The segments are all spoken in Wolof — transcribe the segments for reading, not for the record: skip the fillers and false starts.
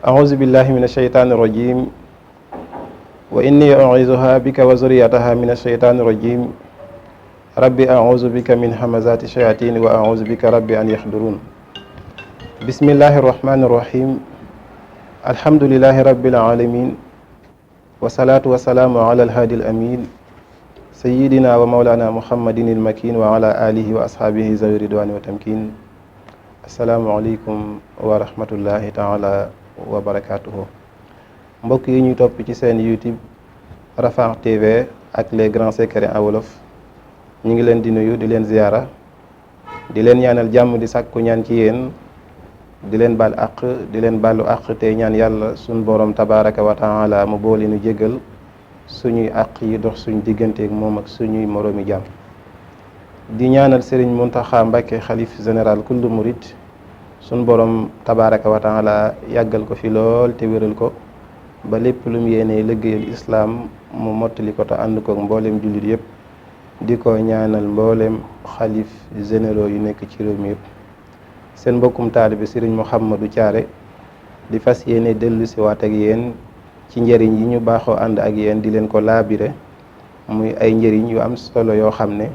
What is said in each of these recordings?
أعوذ بالله من الشيطان الرجيم وإني أعيذها بك وذريتها من الشيطان الرجيم ربي أعوذ بك من همزات الشياطين وأعوذ بك ربي أن يحضرون بسم الله الرحمن الرحيم الحمد لله رب العالمين والصلاة والسلام على الهادي الأمين سيدنا ومولانا محمد المكين وعلى آله وأصحابه ذوي الرضوان والتمكين السلام عليكم ورحمة الله تعالى wa barakaatuhu mbokk yi ñuy topp ci seen YouTube Rafah TV ak les grands secrets en wolof ñu ngi leen di nuyu di leen ziyaara di leen ñaanal jàmm di sàkku ñaan ci yéen di leen baal àq di leen baalu àq te ñaan yàlla suñ borom tabaraka wa taala mu boole nu jégal suñuy àq yi dox suñ digganteeg moom ak suñuy moroomi jàmm di ñaanal Serigne Mountakha Mbacké xalif général kullu murid suñ borom tabaraka wa taala yàggal ko fi lool te wéral ko ba lépp lu mu yéenee liggéeyal islaam mu mottali ko te ànd ko mboolem jullit yëpp di ko ñaanal mboolem xalif généraux yu nekk ci réew mi yëpp seen mbokkum taalibe Serigne Mouhamadou Thiaré di fas yéene dellu si waat ak yéen ci njëriñ yi ñu baaxoo ànd ak yéen di leen ko laabire muy ay njëriñ yu am solo yoo xam ne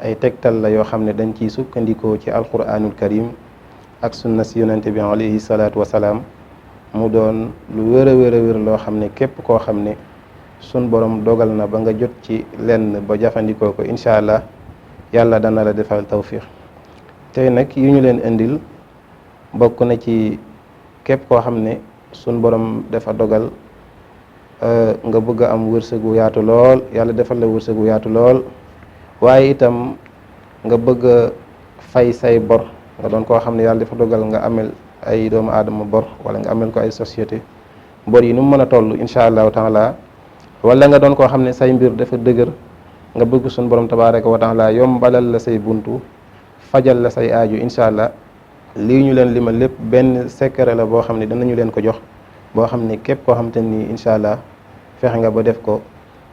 ay tegtal la yoo xam ne dañ ciy sukkandikoo ci alquranul karim ak sunna si yonente bi alayhi salaatu wasalaam mu doon lu wér a wér loo xam ne képp koo xam ne sun borom dogal na ba nga jot ci lenn ba jafandikoo ko incha allah yàlla dana la defal tawfiq tey nag yu ñu leen indil bokk na ci képp koo xam ne sun borom dafa dogal nga bëgg a am wërsëgu yaatu lool yàlla defal la wërsëgu yaatu lool waaye itam nga bëgg a fay say bor nga doon koo xam ne yàlla dafa dogal nga amel ay doomu aadama bor wala nga amel ko ay société bor yi nu mu mën a toll incha allahu taala wala nga doon koo xam ne say mbir dafa dëgër nga bëgg suñ borom tabaraka wa taala yombalal la say buntu fajal la say aaju incha allah lii ñu leen limal lépp benn secret la boo xam ne danañu leen ko jox boo xam ne képp koo xam te ni incha allah fexe nga ba def ko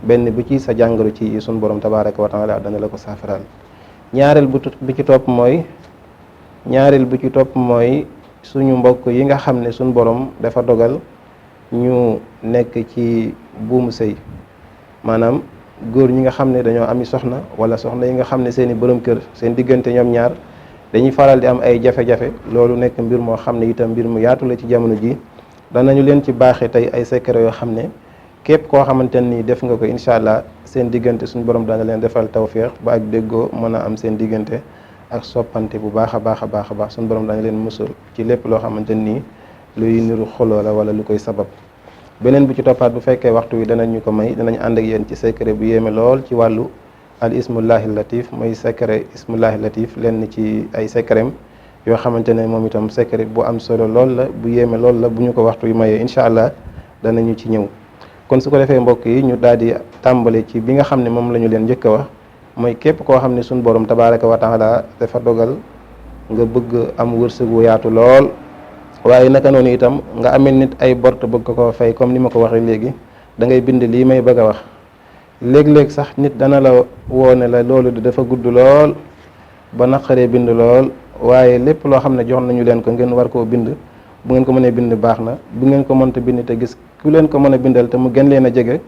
benn bu ci sa jàngoro ci suñ borom tabaraka wa taala dana la ko saafaraal ñaareel bu ci topp mooy suñu mbokk yi nga xam ne suñu borom dafa dogal ñu nekk ci buumu sëy maanaam góor ñi nga xam ne dañoo ami soxna wala soxna yi nga xam ne seeni borom kër seen diggante ñoom ñaar dañuy faral di am ay jafe-jafe loolu nekk mbir moo xam ne itam mbir mu yaatu la ci jamono ji danañu leen ci baaxee tey ay secret yoo xam ne képp koo xamante ni def nga ko incha allah seen diggante suñu borom dana leen defal tawféex ba ak déggoo mën a am seen diggante ak soppante bu baax a baax suñu borom dañu leen musul ci lépp loo xamante nii luy niru xoloo la wala lu koy sabab beneen bu ci toppaat bu fekkee waxtu wi danañ ñu ko may danañ ànd ak yéen ci secret bu yéeme lool ci wàllu al ismullahi latif mooy secret ismullahi latif lenn ci ay secretam yoo xamante ne moom itam secret bu am solo lool la bu yéeme lool la bu ñu ko waxtu wi mayee incha allah danañu ci ñëw kon su ko defee mbokk yi ñu daal di tàmbale ci bi nga xam ne moom la ñu leen njëkk a wax mooy képp koo xam ne suñ borom tabaraka wa taala dafa dogal nga bëgg am wërsëgu yaatu lool waaye naka noonu itam nga amel nit ay bor te bëgg ko fay comme ni ma ko waxee léegi da ngay bind lii may bëgg a wax léeg-léeg sax nit dana la woone la loolu dafa gudd lool ba naqaree bind lool waaye lépp loo xam ne jox nañu leen ko ngeen war koo bind bu ngeen ko mënee bind baax na bu ngeen ko mënta bind te gis ku leen ko mën a bindal te mu gën leen a jege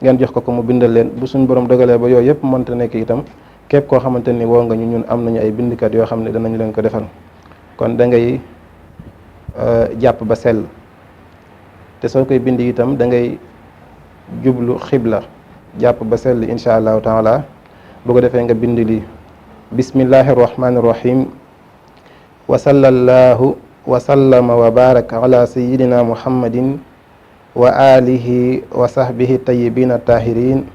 ngeen jox ko mu bindal leen bu suñ borom dogalee ba yooyu yëpp mënta nekk itam képp koo xamante ni woo nga ñu ñun am nañu ay bindkat yoo xam ne danañu leen ko defal kon da ngay jàpp ba sell te soo koy bind itam da ngay jublu xibla jàpp ba sell incha allahu taala bu ko defee nga bind lii bismillahi rahmani rahim wa sallallahu wa sallama wa baraka ala sayidina muhammadin wa alihi wa sahbihi tayyibina tahirin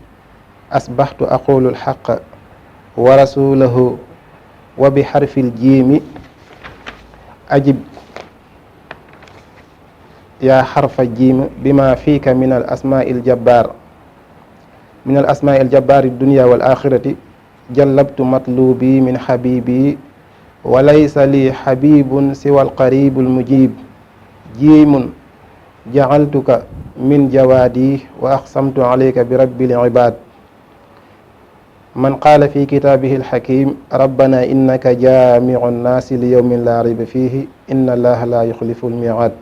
asbaxtu aqulu alxaqa wa rasulahu wa bi xarfil jiimi ajib yaa xarfa jiim bima fiika min al asmaai aljabbar dunya wal axirati jallabtu matlubi min xabibi wa laysa li xabibun siwa alqaribu almujib jiimun jacaltuka min jawaadi wa aqsamtu alayka bi rabbil ibaad man qaala fi kitaabihi alxakim rabbana innaka jaamicu nnaasi li yowmin laa rayba fiihi inna allaha laa yuxlifu almiicaad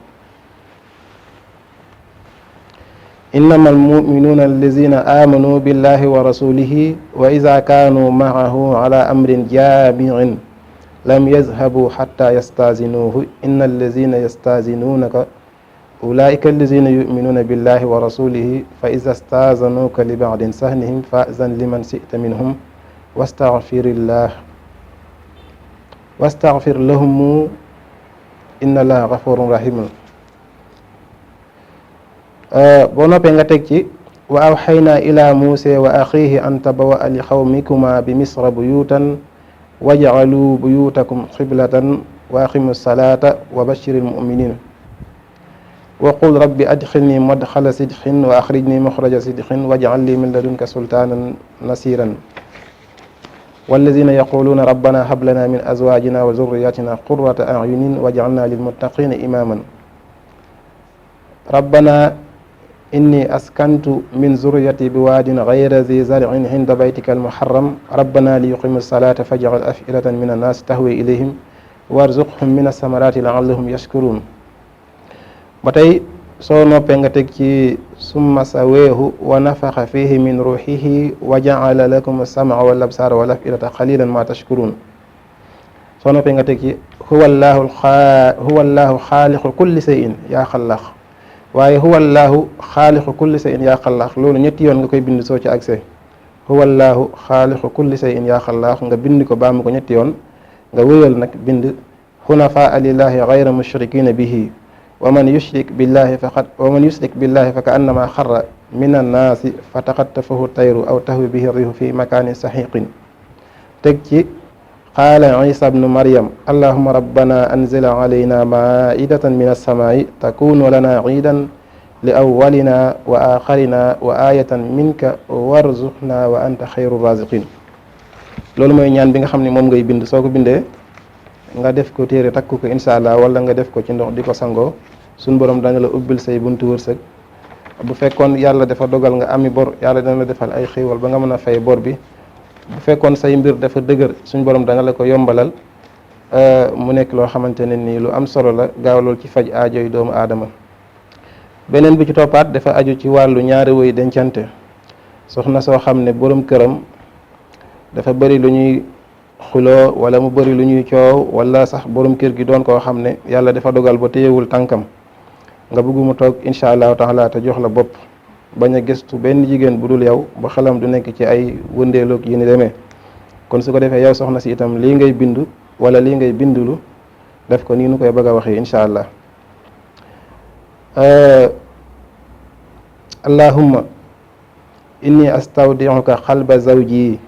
innama almuminuuna allazina aamanu billahi wa rasulihi wa ida kaanuu maahu ala amrin jaamicin lam yazhabu xatta yastazinuuhu inna allazina yastazinuunaka ulaika allazina yuminuuna billahi wa rasulihi fa ida stazanuuka li bacdin sahnihim fazan liman sita minhum wastaxfir lahum inna allaha gafurun rahimun. boo noppee nga teg ci wa awxaynaa ila muuse wa axiihi an tabawa li xawmikuma bi misra buyutan wajcalu buyutakum xiblatan wa aqimu salata wa bashiri lmuminin wa qul rabbi adxilni madxala sidqin wa axrijni muxraja sidqin wajcal li min ladunka sultaanan nasiran wallazina yaquluuna rabbana hab lana min azwajina wa zurriyatina qurrata acyunin wajcalna lilmuttaqina imaman rabbana inni askantu min zurriyati biwaadin gayra zi zarcin inda baytika almuharram rabbana liyuqimu salata fajcal afidatan min annaasi tahwi ilayhim warzuqhum min asamarati laallahum yashkurun. ba tey soo noppee nga teg ci summa saweehu wa nafaxa fihi min ruuxihi wa jacala lakum alsamca wal absaara wal afidata qalilan ma tashkurun. soo noppee nga teg ci huwa allahu xaaliqu kulli shay'in yaa xallaq waaye huwa allahu xaaliqu kulli shay'in yaa xallaax loolu ñetti yoon nga koy bind soo ci accès huwa allahu xaaliqu kulli shay'in yaa xallaax nga bind ko baamu ko ñetti yoon nga wéyal nag bind xunafaa lillahi gayra mushrikina bihi wa man yushrik billahi fa ka annama xarra min annaasi fa taxattafahu tayru aw tahwi bihi rihu fi makaanin saxiqin. teg ci qaala isa bnu maryam allahuma rabbana anzila alayna maidatan min alsamaai takunu lana ciidan li awalina wa axarina wa ayatan minka warzuqna wa anta xayru raziqin. loolu mooy ñaan bi nga xam ne moom ngay bind soo ko bindee nga def ko téere takku ko incha allah wala nga def ko ci ndox di ko sangoo suñ borom dana la ubbil say buntu wërsëg. bu fekkoon yàlla dafa dogal nga ami bor yàlla dana la defal ay xéewal ba nga mën a fay bor bi. bu fekkoon say mbir dafa dëgër suñ borom danga la ko yombalal mu nekk loo xamante ne nii lu am solo la gaaw lool ci faj aajo yi doomu aadama. beneen bi ci toppaat dafa aju ci wàllu ñaari woy dencante soxna soo xam ne borom këram dafa bëri lu ñuy xuloo wala mu bëri lu ñuy coow wala sax borom kër gi doon koo xam ne yàlla dafa dogal ba téyewul tànkam nga bëgg mu toog incha allahu taala te jox la bopp. bañ a gëstu benn jigéen bu dul yow ba xelam du nekk ci ay wëndeeloog yi ni demee kon su ko defee yow soxna si itam lii ngay bind wala lii ngay bindulu def ko nii nu koy bëgg a waxee incha allah. allahumma inni astawdiuka xalba zawji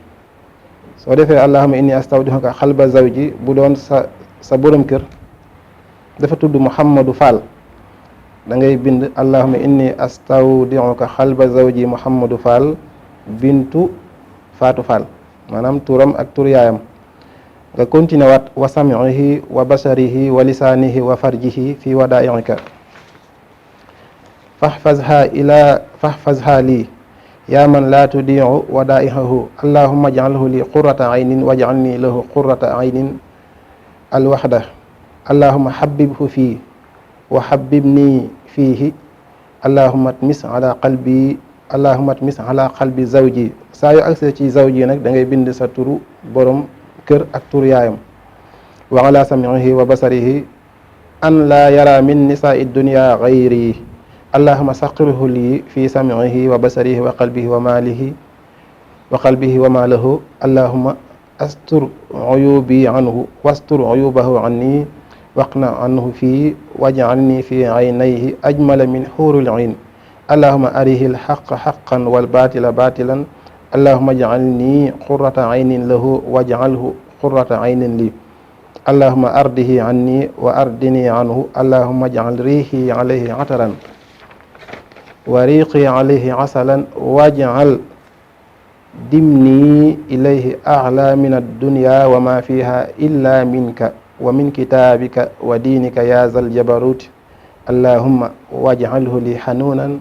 soo defee allahumma inni astawdiuka xalba zawji bu doon sa borom kër dafa tudd Muhammadu Fall da ngay bind allahumma inni astawdiuka xalba zawji Muhammadu Fall bintu Faatu Fall maanaam turam ak tur yaayam nga continué waat wa samihi wa basarihi wa lisaanihi wa farjihi fi wadaaika fahfazha lii yaa man laa tudiu wadaihahu allahumma ij'alhu li qurrata aynin waj'alni lahu qurrata aynin alwaxda allahumma habibhu fii wa habibni fiihi allahumma tmis ala qalbi zawji saa yu agse ci zawji nag da ngay bind sa turu borom kër ak tur yaayam wa ala samihi wa basarihi an laa yara min nisaai dunya gayri allahumma saqirhu lii fi samihi wa basarihi wa qalbihi wa maalahu allahumma astur uyubi anhu wastur uyubahu anni waqna anhu fii waj'alni fi aynayhi ajmala min xuuril ayn allahumma arihi alxaqa xaqan walbatila batilan allahumma ij'alni qurrata aynin lahu waj'alhu qurrata aynin li allahumma ardihi anni wa ardini anhu allahumma ij'al riihi alayhi ataran wa riiqi alayhi asalan waj'al dimni ilayhi a'la min ad-dunya wa ma fiha illa minka wa min kitaabika wa diinika yaa zal jabaruut allahumma waj'alhu li hanuunan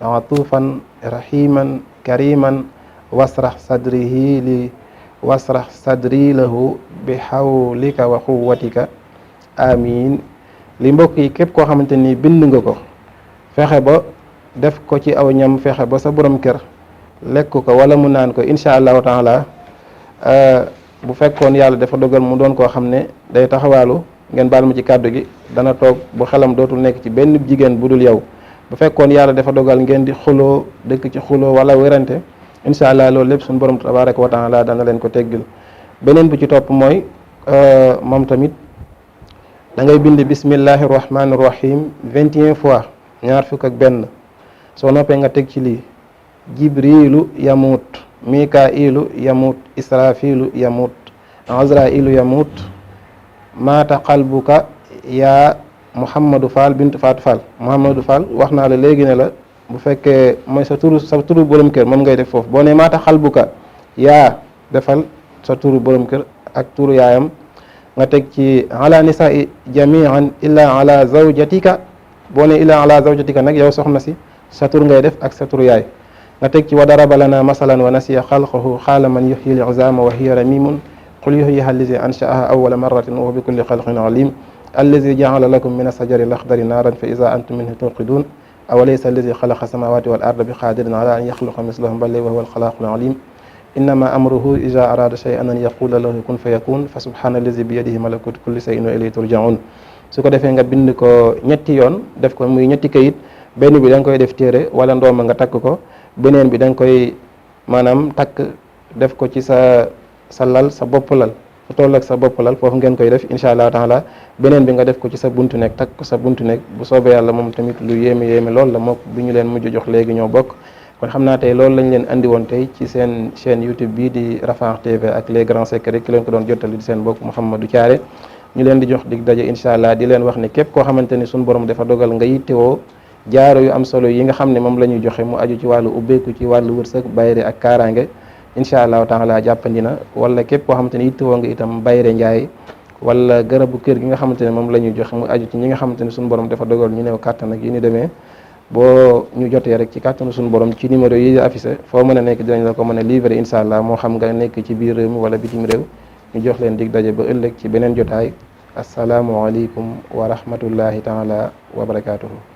atuufan rahiman kariman wasrah sadri lahu bi hawlika wa quwwatika amin li mbokk yi képp koo xamante ni bind nga ko fexe ba def ko ci aw ñam fexe ba sa borom kër lekk ko wala mu naan ko incha allahu taala bu fekkoon yàlla dafa dogal mu doon koo xam ne day taxawaalu ngeen baal ma ci kàddu gi dana toog bu xelam dootul nekk ci benn jigéen bu dul yow. bu fekkoon yàlla dafa dogal ngeen di xuloo dëkk ci xuloo wala wérante incha allah loolu lépp suñu borom tabaraka wa taala dana leen ko teggil. beneen bu ci topp mooy moom tamit da ngay bind bismillahi rahmani rahim 21 fois ñaar fukk ak benn soo noppee nga teg ci lii jibrilu yamut mikailu yamut israfilu yamut azrailu yamut maata qalbuka yaa Mouhamadou Fall bintu Fatou Fall Mouhamadou Fall wax naa la léegi ne la bu fekkee mooy sa turu borom kër moom ngay def foofu boo ne maata xalbuka yaa defal sa turu borom kër ak turu yaayam nga teg ci ala nisaai jamian illa ala zawjatika boo ne illa ala zawjatika nag yow soxna si sa tur ngay def ak sa turu yaay nga teg ci wa daraba lana masalan wa nasiya xalqahu xaala man yuxyi l-izama wa hiya ramimun qul yuxyiha allazi anshaaha awwala marratin wa huwa bi kulli xalqin alim allazi jaala lakum min asajari laxdari naaran fa ida antum minhu tuqidun awalaysa allazi xalaqa samawati wal arda bi qadirin ala an yaxluqa mislahum bal wa huwa alxalaqul alim innama amruhu ida arada shay'an an yaqula lahu kun fa yakun fa subhana allazi bi yadihi malakutu kulli shay'in wa ilayhi turjaun su ko defee nga bind ko ñetti yoon def ko muy ñetti kayit benn bi da nga koy def téere wala ndooma nga takk ko beneen bi da nga koy maanaam takk def ko ci sa lal sa bopp lal fu toll ak sa bopp lal foofu ngeen koy def incha allah taala beneen bi nga def ko ci sa buntu nekk takk ko sa buntu nekk bu soobee yàlla moom tamit lu yéeme lool la mook bi ñu leen mujj jox léegi ñoo bokk kon xam naa tey loolu lañ leen andi woon tey ci seen chaîne YouTube bii di Rafah TV ak les grands secrets ki leen ko doon jottali di seen bokk Mouhamadou Thiaré ñu leen di jox dig daje incha allah di leen wax ne képp koo xamante ni suñu borom dafa dogal nga yittewoo jaaro yu am solo yi nga xam ne moom la ñuy joxe mu aju ci wàllu ubbeeku ci wàllu wërsëg bayre ak kaaraange incha allahu taala jàppandi na wala képp koo xamante ni yittewoo nga itam bayre njaay wala garabu kër gi nga xamante ne moom la ñuy joxe mu aju ci ñi nga xamante ne suñu borom dafa dogal ñu neew kàttan ak yi ni demee boo ñu jotee rek ci kàttanu suñu borom ci numéro yi affiché foo mën a nekk dinañ la ko mën a livrer incha allah moo xam nga nekk ci biir réew mi wala bitim réew ñu jox leen dig daje ba ëllëg ci beneen jotaay asalaamualeykum wa rahmatullahi taala wa barakaatuhu